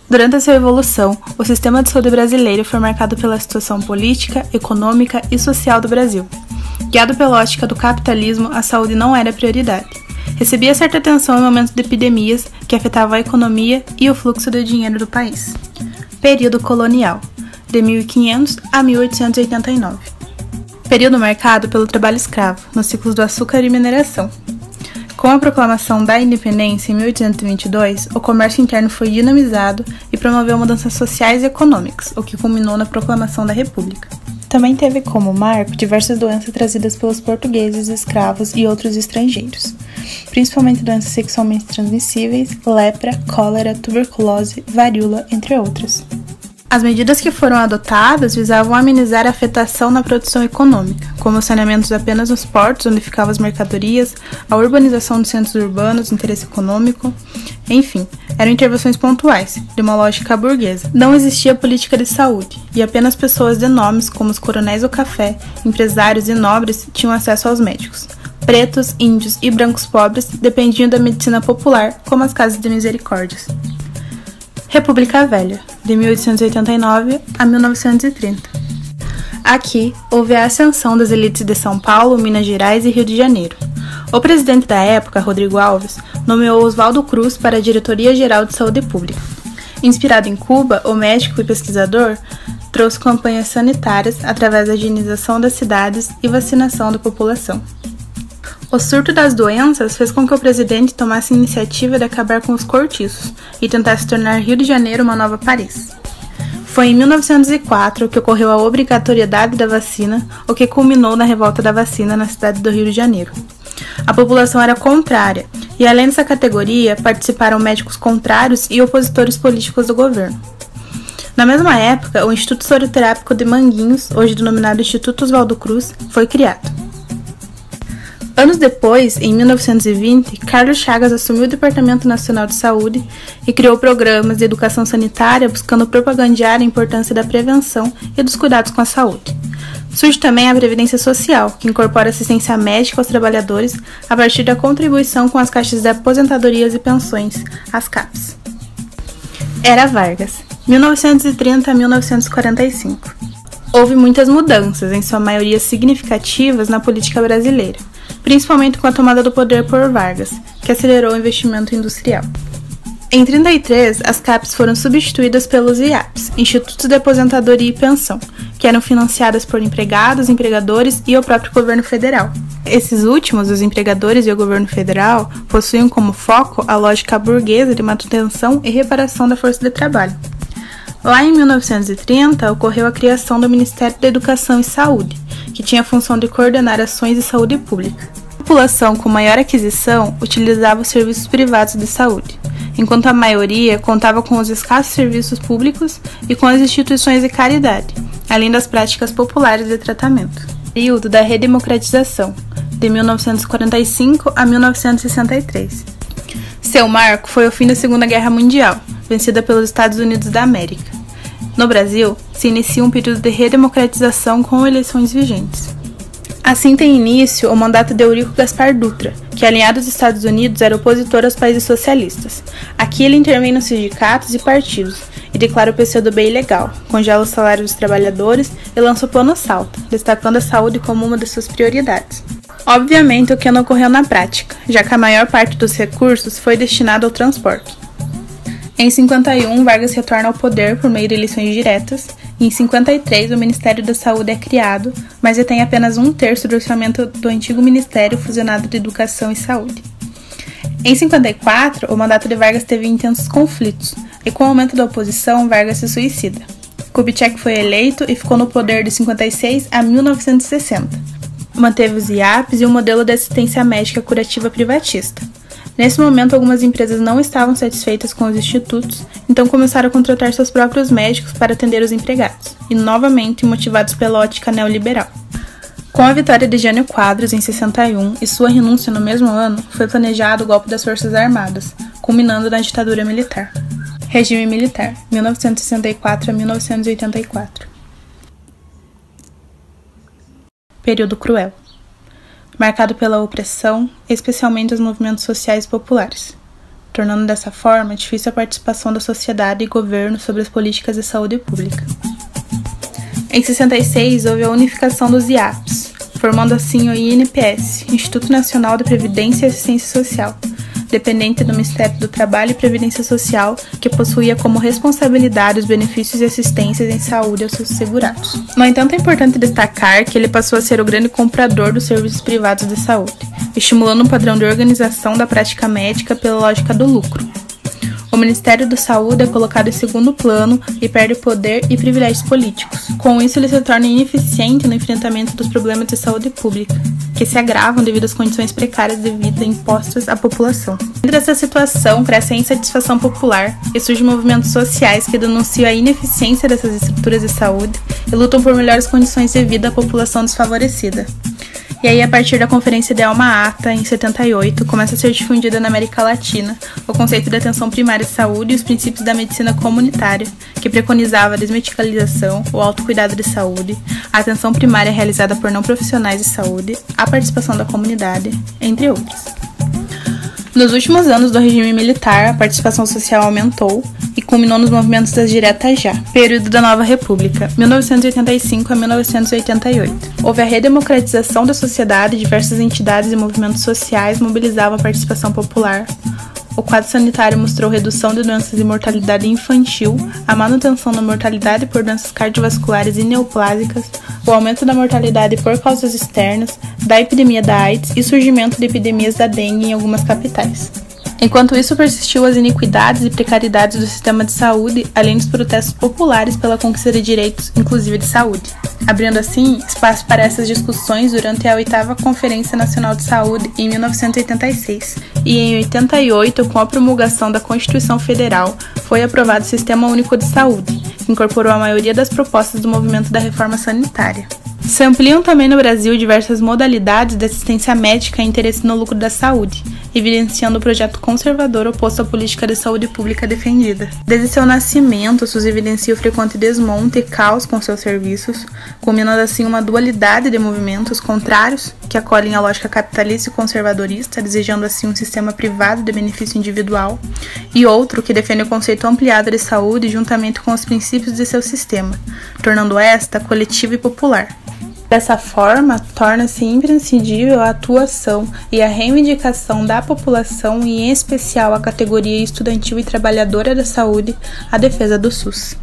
Durante essa evolução, o sistema de saúde brasileiro foi marcado pela situação política, econômica e social do Brasil. Guiado pela ótica do capitalismo, a saúde não era prioridade. Recebia certa atenção em momentos de epidemias que afetavam a economia e o fluxo de dinheiro do país. Período colonial, de 1500 a 1889. Período marcado pelo trabalho escravo, nos ciclos do açúcar e mineração. Com a proclamação da independência em 1822, o comércio interno foi dinamizado e promoveu mudanças sociais e econômicas, o que culminou na proclamação da República. Também teve como marco diversas doenças trazidas pelos portugueses, escravos e outros estrangeiros, principalmente doenças sexualmente transmissíveis, lepra, cólera, tuberculose, varíola, entre outras. As medidas que foram adotadas visavam amenizar a afetação na produção econômica, como os saneamentos apenas nos portos onde ficavam as mercadorias, a urbanização dos centros urbanos de interesse econômico, enfim, eram intervenções pontuais, de uma lógica burguesa. Não existia política de saúde, e apenas pessoas de nomes como os coronéis do café, empresários e nobres tinham acesso aos médicos. Pretos, índios e brancos pobres dependiam da medicina popular, como as casas de misericórdias. República Velha, de 1889 a 1930. Aqui, houve a ascensão das elites de São Paulo, Minas Gerais e Rio de Janeiro. O presidente da época, Rodrigo Alves, nomeou Oswaldo Cruz para a Diretoria-Geral de Saúde Pública. Inspirado em Cuba, o médico e pesquisador trouxe campanhas sanitárias através da higienização das cidades e vacinação da população. O surto das doenças fez com que o presidente tomasse a iniciativa de acabar com os cortiços e tentasse tornar Rio de Janeiro uma nova Paris. Foi em 1904 que ocorreu a obrigatoriedade da vacina, o que culminou na revolta da vacina na cidade do Rio de Janeiro. A população era contrária, e além dessa categoria, participaram médicos contrários e opositores políticos do governo. Na mesma época, o Instituto Soroterápico de Manguinhos, hoje denominado Instituto Oswaldo Cruz, foi criado. Anos depois, em 1920, Carlos Chagas assumiu o Departamento Nacional de Saúde e criou programas de educação sanitária buscando propagandear a importância da prevenção e dos cuidados com a saúde. Surge também a Previdência Social, que incorpora assistência médica aos trabalhadores a partir da contribuição com as caixas de aposentadorias e pensões, as CAPs. Era Vargas, 1930 a 1945. Houve muitas mudanças, em sua maioria significativas, na política brasileira, principalmente com a tomada do poder por Vargas, que acelerou o investimento industrial. Em 1933, as CAPs foram substituídas pelos IAPs, Institutos de Aposentadoria e Pensão, que eram financiadas por empregados, empregadores e o próprio governo federal. Esses últimos, os empregadores e o governo federal, possuíam como foco a lógica burguesa de manutenção e reparação da força de trabalho. Lá em 1930, ocorreu a criação do Ministério da Educação e Saúde, que tinha a função de coordenar ações de saúde pública. A população com maior aquisição utilizava os serviços privados de saúde, enquanto a maioria contava com os escassos serviços públicos e com as instituições de caridade, além das práticas populares de tratamento. Período da redemocratização, de 1945 a 1963. Seu marco foi o fim da Segunda Guerra Mundial, vencida pelos Estados Unidos da América. No Brasil, se inicia um período de redemocratização com eleições vigentes. Assim tem início o mandato de Eurico Gaspar Dutra, que, alinhado aos Estados Unidos, era opositor aos países socialistas. Aqui ele intervém nos sindicatos e partidos, e declara o PCdoB ilegal, congela os salários dos trabalhadores e lança o Plano Salta, destacando a saúde como uma de suas prioridades. Obviamente, o que não ocorreu na prática, já que a maior parte dos recursos foi destinado ao transporte. Em 51, Vargas retorna ao poder por meio de eleições diretas, e em 53 o Ministério da Saúde é criado, mas detém apenas 1/3 do orçamento do antigo Ministério fusionado de Educação e Saúde. Em 54, o mandato de Vargas teve intensos conflitos, e com o aumento da oposição, Vargas se suicida. Kubitschek foi eleito e ficou no poder de 56 a 1960. Manteve os IAPs e um modelo de assistência médica curativa privatista. Nesse momento, algumas empresas não estavam satisfeitas com os institutos, então começaram a contratar seus próprios médicos para atender os empregados, e novamente motivados pela ótica neoliberal. Com a vitória de Jânio Quadros em 61 e sua renúncia no mesmo ano, foi planejado o golpe das Forças Armadas, culminando na ditadura militar. Regime militar, 1964 a 1984. Período cruel, marcado pela opressão, especialmente os movimentos sociais populares. tornando dessa forma difícil a participação da sociedade e governo sobre as políticas de saúde pública. Em 66, houve a unificação dos IAPs, formando assim o INPS, Instituto Nacional de Previdência e Assistência Social, dependente do Ministério do Trabalho e Previdência Social, que possuía como responsabilidade os benefícios e assistências em saúde aos seus segurados. No entanto, é importante destacar que ele passou a ser o grande comprador dos serviços privados de saúde, estimulando um padrão de organização da prática médica pela lógica do lucro. O Ministério da Saúde é colocado em segundo plano e perde poder e privilégios políticos. Com isso, ele se torna ineficiente no enfrentamento dos problemas de saúde pública, que se agravam devido às condições precárias de vida impostas à população. Entre essa situação, cresce a insatisfação popular e surgem movimentos sociais que denunciam a ineficiência dessas estruturas de saúde e lutam por melhores condições de vida à população desfavorecida. E aí, a partir da Conferência de Alma-Ata, em 78, começa a ser difundida na América Latina o conceito de atenção primária de saúde e os princípios da medicina comunitária, que preconizava a desmedicalização, o autocuidado de saúde, a atenção primária realizada por não profissionais de saúde, a participação da comunidade, entre outros. Nos últimos anos do regime militar, a participação social aumentou e culminou nos movimentos das diretas já, período da Nova República, 1985 a 1988. Houve a redemocratização da sociedade e diversas entidades e movimentos sociais mobilizavam a participação popular. O quadro sanitário mostrou redução de doenças de mortalidade infantil, a manutenção da mortalidade por doenças cardiovasculares e neoplásicas, o aumento da mortalidade por causas externas, da epidemia da AIDS e surgimento de epidemias da dengue em algumas capitais. Enquanto isso, persistiu as iniquidades e precariedades do sistema de saúde, além dos protestos populares pela conquista de direitos, inclusive de saúde, abrindo assim espaço para essas discussões durante a 8ª Conferência Nacional de Saúde em 1986. E em 88, com a promulgação da Constituição Federal, foi aprovado o Sistema Único de Saúde, que incorporou a maioria das propostas do movimento da reforma sanitária. Se ampliam também no Brasil diversas modalidades de assistência médica e interesse no lucro da saúde, evidenciando o projeto conservador oposto à política de saúde pública defendida. Desde seu nascimento, o SUS evidencia o frequente desmonte e caos com seus serviços, culminando assim uma dualidade de movimentos contrários que acolhem a lógica capitalista e conservadorista, desejando assim um sistema privado de benefício individual, e outro que defende o conceito ampliado de saúde juntamente com os princípios de seu sistema, tornando esta coletiva e popular. Dessa forma, torna-se imprescindível a atuação e a reivindicação da população e, em especial, a categoria estudantil e trabalhadora da saúde, a defesa do SUS.